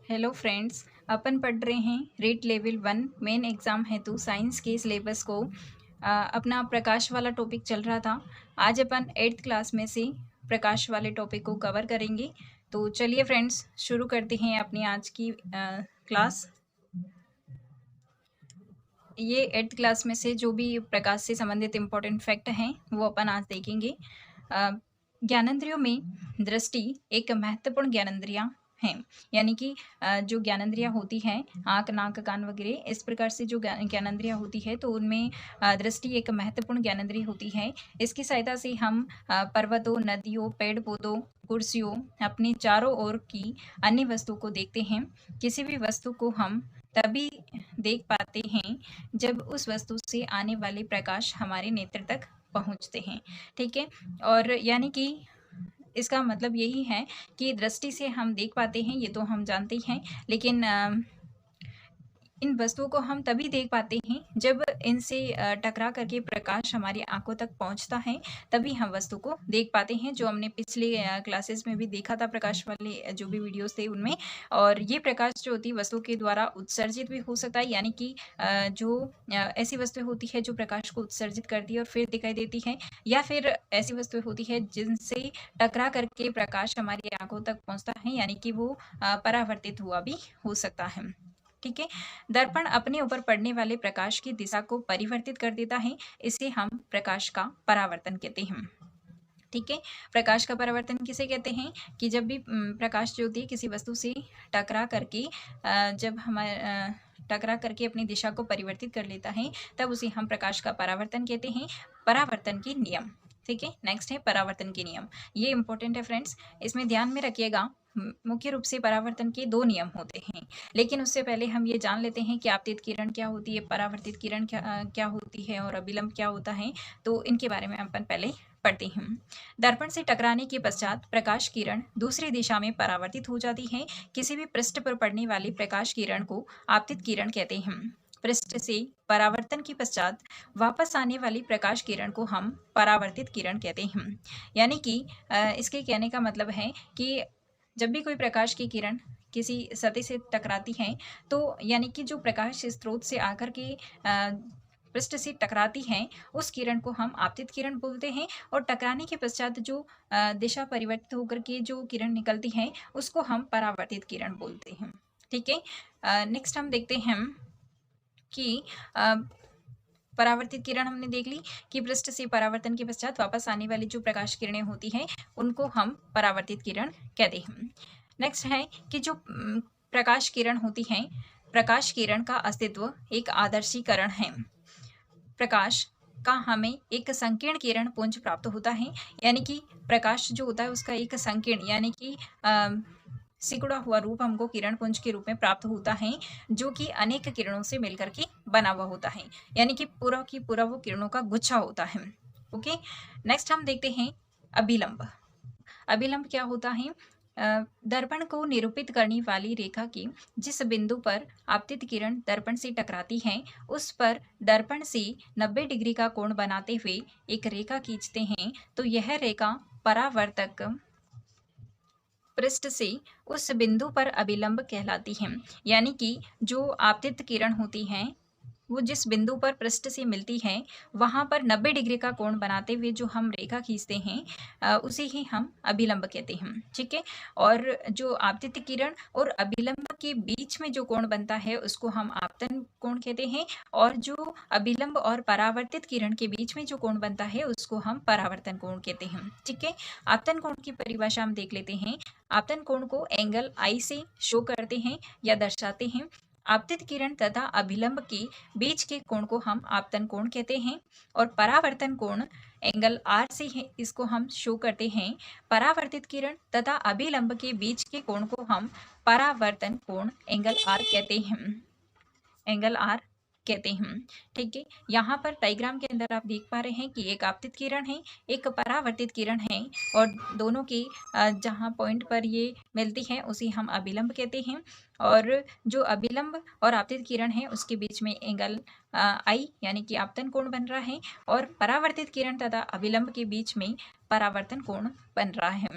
Hello friends, अपन पढ़ रहे हैं रेट लेवल 1 मेन एग्ज़ाम हेतु साइंस के सिलेबस को। अपना प्रकाश वाला टॉपिक चल रहा था। आज अपन 8th क्लास में से प्रकाश वाले टॉपिक को कवर करेंगे। तो चलिए फ्रेंड्स, शुरू करते हैं अपनी आज की क्लास। ये 8th क्लास में से जो भी प्रकाश से संबंधित इम्पोर्टेंट फैक्ट हैं वो अपन आज देखेंगे। ज्ञानेंद्रियों में दृष्टि एक महत्वपूर्ण ज्ञानेंद्रियां हैं। यानी कि जो ज्ञानेंद्रियां होती हैं, आँख, नाक, कान वगैरह, इस प्रकार से जो ज्ञानेंद्रियां होती है तो उनमें दृष्टि एक महत्वपूर्ण ज्ञानेंद्रिय होती है। इसकी सहायता से हम पर्वतों, नदियों, पेड़ पौधों, कुर्सियों, अपने चारों ओर की अन्य वस्तु को देखते हैं। किसी भी वस्तु को हम तभी देख पाते हैं जब उस वस्तु से आने वाले प्रकाश हमारे नेत्र तक पहुंचते हैं। ठीक है। और यानी कि इसका मतलब यही है कि दृष्टि से हम देख पाते हैं, ये तो हम जानते ही हैं, लेकिन इन वस्तुओं को हम तभी देख पाते हैं जब इनसे टकरा करके प्रकाश हमारी आंखों तक पहुंचता है, तभी हम वस्तु को देख पाते हैं। जो हमने पिछले क्लासेस में भी देखा था, प्रकाश वाले जो भी वीडियोस थे उनमें। और ये प्रकाश जो होती है वस्तु के द्वारा उत्सर्जित भी हो सकता है, यानी कि ऐसी वस्तुएं होती है जो प्रकाश को उत्सर्जित करती है और फिर दिखाई देती है, या फिर ऐसी वस्तुएं होती है जिनसे टकरा करके प्रकाश हमारी आंखों तक पहुंचता है, यानी कि वो परावर्तित हुआ भी हो सकता है। ठीक है। दर्पण अपने ऊपर पड़ने वाले प्रकाश की दिशा को परिवर्तित कर देता है। इसे हम प्रकाश का परावर्तन कहते हैं। ठीक है। प्रकाश का परावर्तन किसे कहते हैं कि जब भी प्रकाश जो होती है किसी वस्तु से टकरा करके जब हमारे टकरा करके अपनी दिशा को परिवर्तित कर लेता है, तब उसे हम प्रकाश का परावर्तन कहते हैं। परावर्तन के नियम। ठीक है। नेक्स्ट है परावर्तन के नियम। ये इंपॉर्टेंट है फ्रेंड्स, इसमें ध्यान में रखिएगा। मुख्य रूप से परावर्तन के 2 नियम होते हैं, लेकिन उससे पहले हम ये जान लेते हैं कि आपतित किरण क्या होती है, परावर्तित किरण क्या होती है और अभिलंब क्या होता है। तो इनके बारे में अपन पहले पढ़ते हैं। दर्पण से टकराने के पश्चात प्रकाश किरण दूसरी दिशा में परावर्तित हो जाती है। किसी भी पृष्ठ पर पड़ने वाली प्रकाश किरण को आपतित किरण कहते हैं। पृष्ठ से परावर्तन के पश्चात वापस आने वाली प्रकाश किरण को हम परावर्तित किरण कहते हैं। यानी कि इसके कहने का मतलब है कि जब भी कोई प्रकाश की किरण किसी सतह से टकराती है, तो यानी कि जो प्रकाश स्रोत से आकर के पृष्ठ से टकराती हैं, उस किरण को हम आपतित किरण बोलते हैं। और टकराने के पश्चात जो दिशा परिवर्तित होकर के जो किरण निकलती है, उसको हम परावर्तित किरण बोलते हैं। ठीक है। नेक्स्ट हम देखते हैं कि परावर्तित किरण हमने देख ली कि पृष्ठ से परावर्तन के पश्चात वापस आने वाली जो प्रकाश किरणें होती हैं, उनको हम परावर्तित किरण कहते हैं। नेक्स्ट है कि जो प्रकाश किरण होती हैं, प्रकाश किरण का अस्तित्व एक आदर्शीकरण है। प्रकाश का हमें एक संकीर्ण किरण पुंज प्राप्त होता है, यानी कि प्रकाश जो होता है उसका एक संकीर्ण यानी कि सिकुड़ा हुआ रूप हमको किरण पुंज के रूप में प्राप्त होता है, जो कि अनेक किरणों से मिलकर के बना हुआ होता है, यानी कि पूरा की पूरा वो किरणों का गुच्छा होता है। ओके। नेक्स्ट हम देखते हैं अभिलंब। अभिलंब क्या होता है? दर्पण को निरूपित करने वाली रेखा की जिस बिंदु पर आपतित किरण दर्पण से टकराती है, उस पर दर्पण से 90 डिग्री का कोण बनाते हुए एक रेखा खींचते हैं, तो यह रेखा परावर्तक पृष्ठ से उस बिंदु पर अभिलंब कहलाती है। यानी कि जो आपतित किरण होती हैं, वो जिस बिंदु पर पृष्ठ से मिलती है, वहाँ पर 90 डिग्री का कोण बनाते हुए जो हम रेखा खींचते हैं, उसे ही हम अभिलंब कहते हैं। ठीक है। और जो आपतित किरण और अभिलंब के बीच में जो कोण बनता है, उसको हम आपतन कोण कहते हैं। और जो अभिलंब और परावर्तित किरण के बीच में जो कोण बनता है, उसको हम परावर्तन कोण कहते हैं। ठीक है। आपतन कोण की परिभाषा हम देख लेते हैं। आपतन कोण को एंगल आई से शो करते हैं या दर्शाते हैं। आपतित किरण तथा अभिलंब के बीच के कोण को हम आपतन कोण कहते हैं। और परावर्तन कोण एंगल आर से है, इसको हम शो करते हैं। परावर्तित किरण तथा अभिलंब के बीच के कोण को हम परावर्तन कोण एंगल आर कहते हैं। एंगल आर कहते हैं। ठीक है। यहाँ पर डायग्राम के अंदर आप देख पा रहे हैं कि एक आपतित किरण है, एक परावर्तित किरण है, और दोनों की जहाँ पॉइंट पर ये मिलती है उसे हम अभिलंब कहते हैं। और जो अभिलंब और आपतित किरण है उसके बीच में एंगल आई यानी कि आपतन कोण बन रहा है, और परावर्तित किरण तथा अभिलंब के बीच में परावर्तन कोण बन रहा है।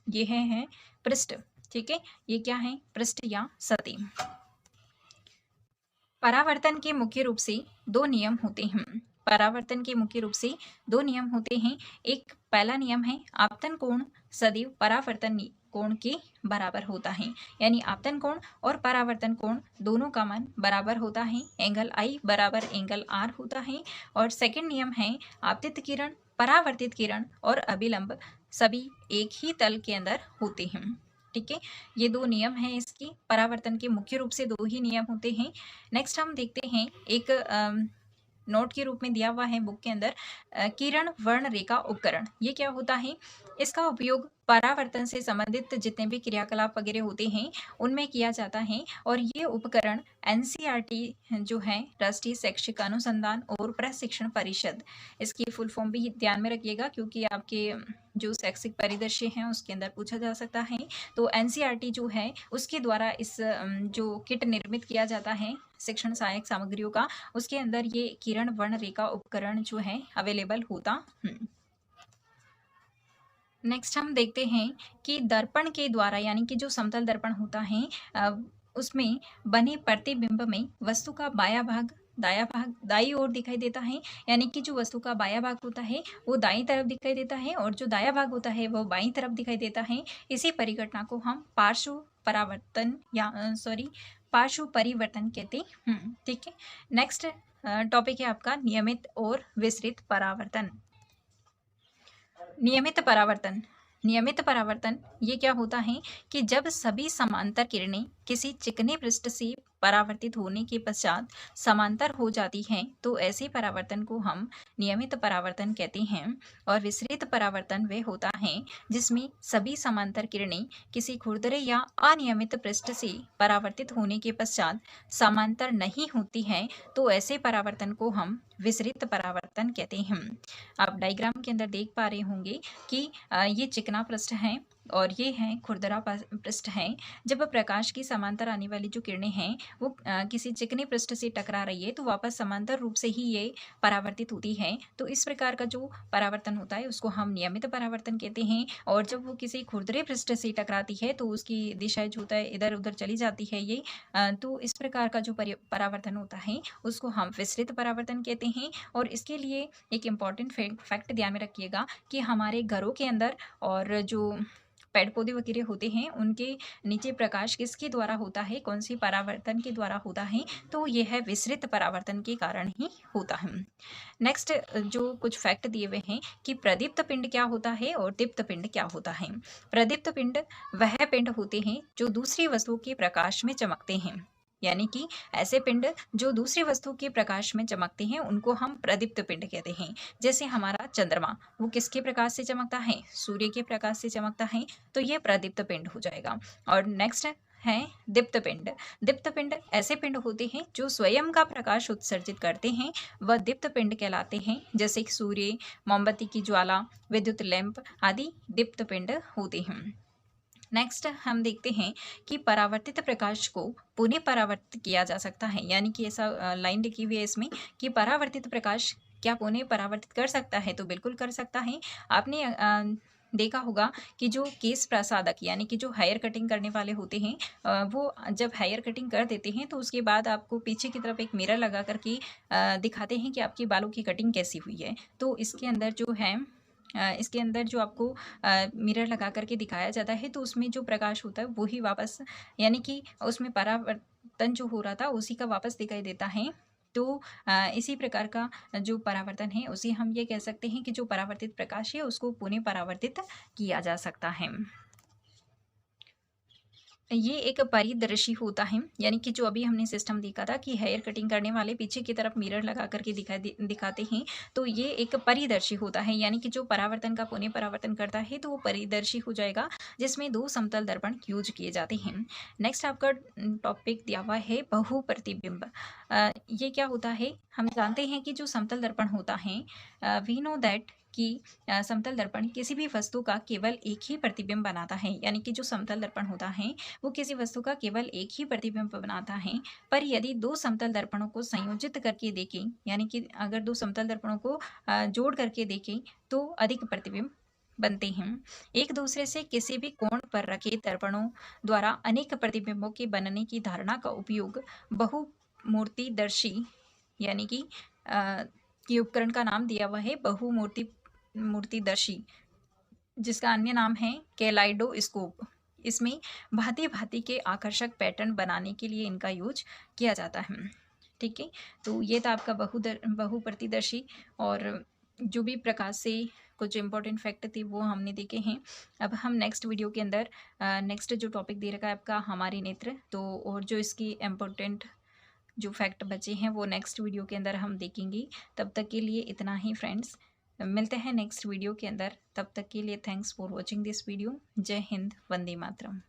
ये है पृष्ठ। ठीक है, ये क्या है, पृष्ठ या सतह। परावर्तन के मुख्य रूप से दो नियम होते हैं। परावर्तन के मुख्य रूप से दो नियम होते हैं। एक पहला नियम है, आपतन कोण सदैव परावर्तन कोण के बराबर होता है, यानी आपतन कोण और परावर्तन कोण दोनों का मान बराबर होता है, एंगल आई बराबर एंगल आर होता है। और सेकंड नियम है, आपतित किरण, परावर्तित किरण और अभिलंब सभी एक ही तल के अंदर होते हैं। ठीक है, ये दो नियम हैं इसकी, परावर्तन के मुख्य रूप से दो ही नियम होते हैं। नेक्स्ट हम देखते हैं एक नोट के रूप में दिया हुआ है बुक के अंदर, किरण वर्ण रेखा उपकरण। ये क्या होता है, इसका उपयोग परावर्तन से संबंधित जितने भी क्रियाकलाप वगैरह होते हैं उनमें किया जाता है। और ये उपकरण एनसीईआरटी जो है, राष्ट्रीय शैक्षिक अनुसंधान और प्रशिक्षण परिषद, इसकी फुल फॉर्म भी ध्यान में रखिएगा क्योंकि आपके जो शैक्षिक परिदृश्य हैं उसके अंदर पूछा जा सकता है। तो एनसीईआरटी जो है उसके द्वारा इस जो किट निर्मित किया जाता है शिक्षण सहायक सामग्रियों का, उसके अंदर ये किरण वर्ण रेखा उपकरण जो है अवेलेबल होता। नेक्स्ट हम देखते हैं कि दर्पण के द्वारा, यानी कि जो समतल दर्पण होता है उसमें बने प्रतिबिंब में वस्तु का बायां भाग दाया भाग दाई ओर दिखाई देता है, यानी कि जो वस्तु का बायां भाग होता है वो दाईं तरफ दिखाई देता है और जो दाया भाग होता है वो बाईं तरफ दिखाई देता है। इसी परिघटना को हम पार्श्व परावर्तन या पार्श्व परिवर्तन कहते हैं। ठीक है, नेक्स्ट टॉपिक है आपका नियमित और विस्तृत परावर्तन। नियमित परावर्तन, नियमित परावर्तन ये क्या होता है कि जब सभी समांतर किरणें किसी चिकने पृष्ठ से परावर्तित होने के पश्चात समांतर हो जाती हैं तो ऐसे परावर्तन को हम नियमित परावर्तन कहते हैं। और विस्तृत परावर्तन वह होता है जिसमें सभी समांतर किरणें किसी खुरदरे या अनियमित पृष्ठ से परावर्तित होने के पश्चात समांतर नहीं होती हैं तो ऐसे परावर्तन को हम विस्तृत परावर्तन कहते हैं। आप डायग्राम के अंदर देख पा रहे होंगे कि ये चिकना पृष्ठ है और ये है खुरदरा पृष्ठ है। जब प्रकाश की समांतर आने वाली जो किरणें हैं वो किसी चिकने पृष्ठ से टकरा रही है तो वापस समांतर रूप से ही ये परावर्तित होती है। तो इस प्रकार का जो परावर्तन होता है उसको हम नियमित परावर्तन कहते हैं। और जब वो किसी खुरदरे पृष्ठ से टकराती है तो उसकी दिशा जो होता है इधर उधर चली जाती है ये, तो इस प्रकार का जो परावर्तन होता है उसको हम विस्तृत परावर्तन कहते हैं। और इसके लिए एक इम्पॉर्टेंट फैक्ट ध्यान में रखिएगा कि हमारे घरों के अंदर और जो पेड़ पौधे वगैरह होते हैं उनके नीचे प्रकाश किसके द्वारा होता है, कौन सी परावर्तन के द्वारा होता है, तो यह है विस्तृत परावर्तन के कारण ही होता है। नेक्स्ट जो कुछ फैक्ट दिए हुए हैं कि प्रदीप्त पिंड क्या होता है और दीप्त पिंड क्या होता है। प्रदीप्त पिंड वह पिंड होते हैं जो दूसरी वस्तु के प्रकाश में चमकते हैं, यानी कि ऐसे पिंड जो दूसरी वस्तु के प्रकाश में चमकते हैं उनको हम प्रदीप्त पिंड कहते हैं। जैसे हमारा चंद्रमा, वो किसके प्रकाश से चमकता है, सूर्य के प्रकाश से चमकता है, तो ये प्रदीप्त पिंड हो जाएगा। और नेक्स्ट है दीप्त पिंड। दीप्त पिंड ऐसे पिंड होते हैं जो स्वयं का प्रकाश उत्सर्जित करते हैं, वह दीप्त पिंड कहलाते हैं। जैसे सूर्य, मोमबत्ती की ज्वाला, विद्युत लैंप आदि दीप्त पिंड होते हैं। नेक्स्ट हम देखते हैं कि परावर्तित प्रकाश को पुनः परावर्तित किया जा सकता है, यानी कि ऐसा लाइन लिखी हुई है इसमें कि परावर्तित प्रकाश क्या पुनः परावर्तित कर सकता है, तो बिल्कुल कर सकता है। आपने देखा होगा कि जो केश प्रसाधक यानी कि जो हेयर कटिंग करने वाले होते हैं वो जब हेयर कटिंग कर देते हैं तो उसके बाद आपको पीछे की तरफ एक मिरर लगा करके दिखाते हैं कि आपके बालों की कटिंग कैसी हुई है। तो इसके अंदर जो है इसके अंदर जो आपको मिरर लगा करके दिखाया जाता है तो उसमें जो प्रकाश होता है वो ही वापस, यानी कि उसमें परावर्तन जो हो रहा था उसी का वापस दिखाई देता है। तो इसी प्रकार का जो परावर्तन है उसे हम ये कह सकते हैं कि जो परावर्तित प्रकाश है उसको पुनः परावर्तित किया जा सकता है। ये एक परिदर्शी होता है, यानी कि जो अभी हमने सिस्टम देखा था कि हेयर कटिंग करने वाले पीछे की तरफ मिरर लगा करके दिखाते हैं, तो ये एक परिदर्शी होता है, यानी कि जो परावर्तन का पुनः परावर्तन करता है तो वो परिदर्शी हो जाएगा, जिसमें दो समतल दर्पण यूज किए जाते हैं। नेक्स्ट आपका टॉपिक दिया हुआ है बहुप्रतिबिंब। ये क्या होता है, हम जानते हैं कि जो समतल दर्पण होता है वी नो दैट कि समतल दर्पण किसी भी वस्तु का केवल एक ही प्रतिबिंब बनाता है, यानी कि जो समतल दर्पण होता है वो किसी वस्तु का केवल एक ही प्रतिबिंब बनाता है। पर यदि दो समतल दर्पणों को संयोजित करके देखें, यानी कि अगर दो समतल दर्पणों को जोड़ करके देखें तो अधिक प्रतिबिंब बनते हैं। एक दूसरे से किसी भी कोण पर रखे दर्पणों द्वारा अनेक प्रतिबिंबों के बनने की धारणा का उपयोग बहुमूर्तिदर्शी यानी कि ये उपकरण का नाम दिया हुआ है मूर्तिदर्शी, जिसका अन्य नाम है कैलाइडोस्कोप। इसमें भांति-भांति के आकर्षक पैटर्न बनाने के लिए इनका यूज़ किया जाता है। ठीक है? तो ये था आपका बहुप्रतिदर्शी, और जो भी प्रकाश से कुछ इम्पोर्टेंट फैक्ट थे वो हमने देखे हैं। अब हम नेक्स्ट वीडियो के अंदर नेक्स्ट जो टॉपिक दे रखा है आपका हमारे नेत्र, तो और जो इसकी इम्पोर्टेंट जो फैक्ट बचे हैं वो नेक्स्ट वीडियो के अंदर हम देखेंगे। तब तक के लिए इतना ही फ्रेंड्स, मिलते हैं नेक्स्ट वीडियो के अंदर। तब तक के लिए thanks for watching this video. जय हिंद, वंदे मातरम।